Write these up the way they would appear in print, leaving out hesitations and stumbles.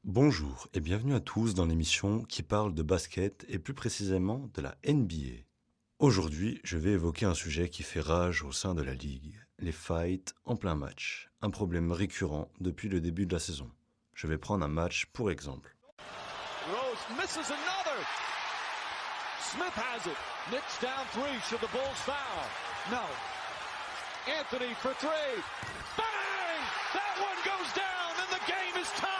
Bonjour et bienvenue à tous dans l'émission qui parle de basket et plus précisément de la NBA. Aujourd'hui, je vais évoquer un sujet qui fait rage au sein de la ligue, les fights en plein match, un problème récurrent depuis le début de la saison. Je vais prendre un match pour exemple. Rose misses another. Smith has it. Knicks down three. Should the Bulls foul? No. Anthony for three. Bang! That one goes down and the game is tied.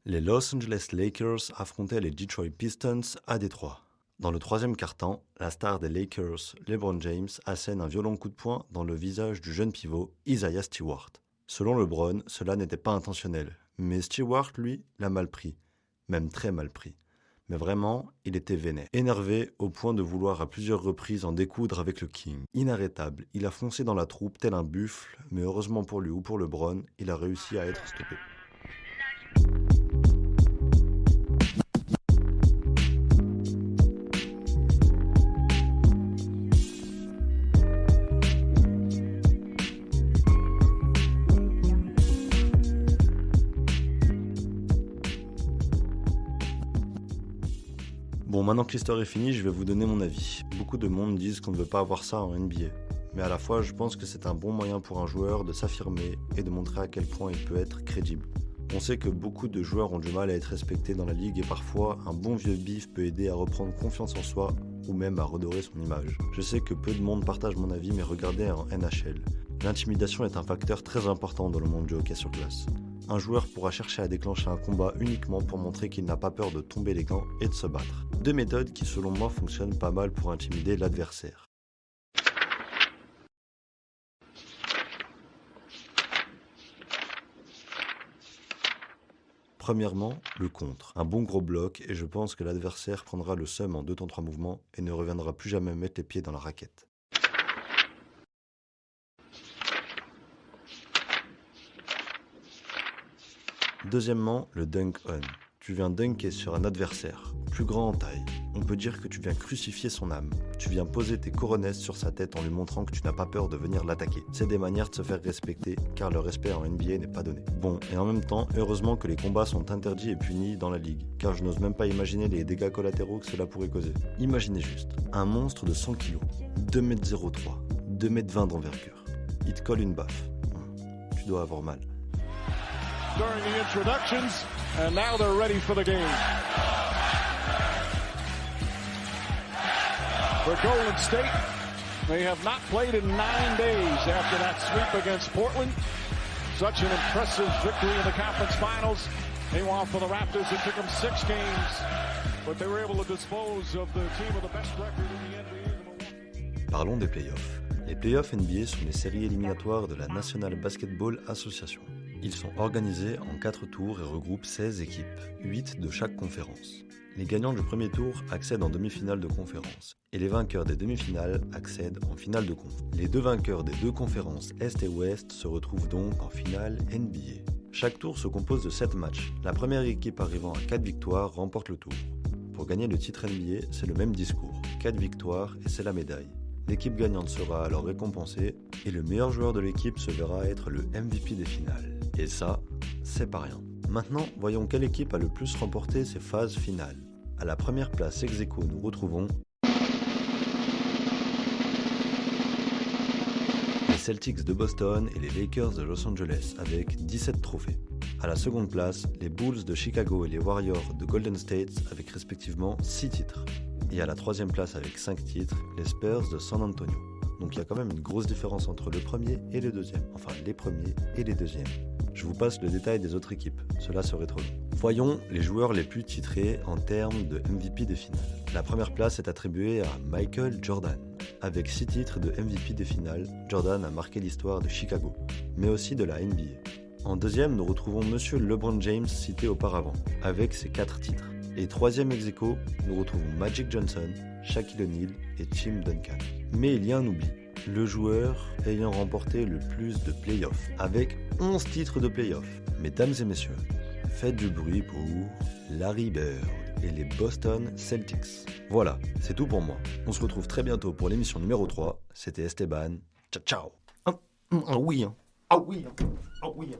Les Los Angeles Lakers affrontaient les Detroit Pistons à Détroit. Dans le troisième quart-temps, la star des Lakers, LeBron James, assène un violent coup de poing dans le visage du jeune pivot Isaiah Stewart. Selon LeBron, cela n'était pas intentionnel, mais Stewart, lui, l'a mal pris, même très mal pris. Mais vraiment, il était vénère, énervé au point de vouloir à plusieurs reprises en découdre avec le King. Inarrêtable, il a foncé dans la troupe tel un buffle, mais heureusement pour lui ou pour LeBron, il a réussi à être stoppé. Bon, maintenant que l'histoire est finie, je vais vous donner mon avis. Beaucoup de monde disent qu'on ne veut pas avoir ça en NBA. Mais à la fois, je pense que c'est un bon moyen pour un joueur de s'affirmer et de montrer à quel point il peut être crédible. On sait que beaucoup de joueurs ont du mal à être respectés dans la ligue et parfois, un bon vieux bif peut aider à reprendre confiance en soi ou même à redorer son image. Je sais que peu de monde partage mon avis, mais regardez en NHL. L'intimidation est un facteur très important dans le monde du hockey sur glace. Un joueur pourra chercher à déclencher un combat uniquement pour montrer qu'il n'a pas peur de tomber les gants et de se battre. Deux méthodes qui selon moi fonctionnent pas mal pour intimider l'adversaire. Premièrement, le contre. Un bon gros bloc et je pense que l'adversaire prendra le seum en 2 temps 3 mouvements et ne reviendra plus jamais mettre les pieds dans la raquette. Deuxièmement, le dunk on. Tu viens dunker sur un adversaire, plus grand en taille. On peut dire que tu viens crucifier son âme. Tu viens poser tes coronesses sur sa tête en lui montrant que tu n'as pas peur de venir l'attaquer. C'est des manières de se faire respecter, car le respect en NBA n'est pas donné. Bon, et en même temps, heureusement que les combats sont interdits et punis dans la ligue, car je n'ose même pas imaginer les dégâts collatéraux que cela pourrait causer. Imaginez juste, un monstre de 100 kg, 2,03 m, 2,20 m d'envergure. Il te colle une baffe. Tu dois avoir mal. During the introductions, and now they're ready for the game. For Golden State, they have not played in 9 days after that sweep against Portland. Such an impressive victory in the conference finals. Meanwhile, for the Raptors, it took them 6 games, but they were able to dispose of the team with the best record in the NBA. Parlons des playoffs. Les playoffs NBA sont les séries éliminatoires de la National Basketball Association. Ils sont organisés en 4 tours et regroupent 16 équipes, 8 de chaque conférence. Les gagnants du premier tour accèdent en demi-finale de conférence, et les vainqueurs des demi-finales accèdent en finale de conf. Les deux vainqueurs des deux conférences Est et Ouest se retrouvent donc en finale NBA. Chaque tour se compose de 7 matchs. La première équipe arrivant à 4 victoires remporte le tour. Pour gagner le titre NBA, c'est le même discours. 4 victoires et c'est la médaille. L'équipe gagnante sera alors récompensée et le meilleur joueur de l'équipe se verra être le MVP des finales. Et ça, c'est pas rien. Maintenant, voyons quelle équipe a le plus remporté ces phases finales. À la première place ex-aequo, nous retrouvons les Celtics de Boston et les Lakers de Los Angeles avec 17 trophées. À la seconde place, les Bulls de Chicago et les Warriors de Golden State avec respectivement 6 titres. Et à la troisième place avec 5 titres, les Spurs de San Antonio. Donc il y a quand même une grosse différence entre le premier et le deuxième. Enfin, les premiers et les deuxièmes. Je vous passe le détail des autres équipes, cela serait trop long. Voyons les joueurs les plus titrés en termes de MVP des finales. La première place est attribuée à Michael Jordan. Avec 6 titres de MVP des finales, Jordan a marqué l'histoire de Chicago, mais aussi de la NBA. En deuxième, nous retrouvons Monsieur LeBron James cité auparavant, avec ses 4 titres. Et troisième ex-aequo, nous retrouvons Magic Johnson, Shaquille O'Neal et Tim Duncan. Mais il y a un oubli, le joueur ayant remporté le plus de playoffs, avec 11 titres de playoffs. Mesdames et messieurs, faites du bruit pour Larry Bird et les Boston Celtics. Voilà, c'est tout pour moi. On se retrouve très bientôt pour l'émission numéro 3. C'était Esteban. Ciao, ciao. Ah oui. Ah oui. Ah oui.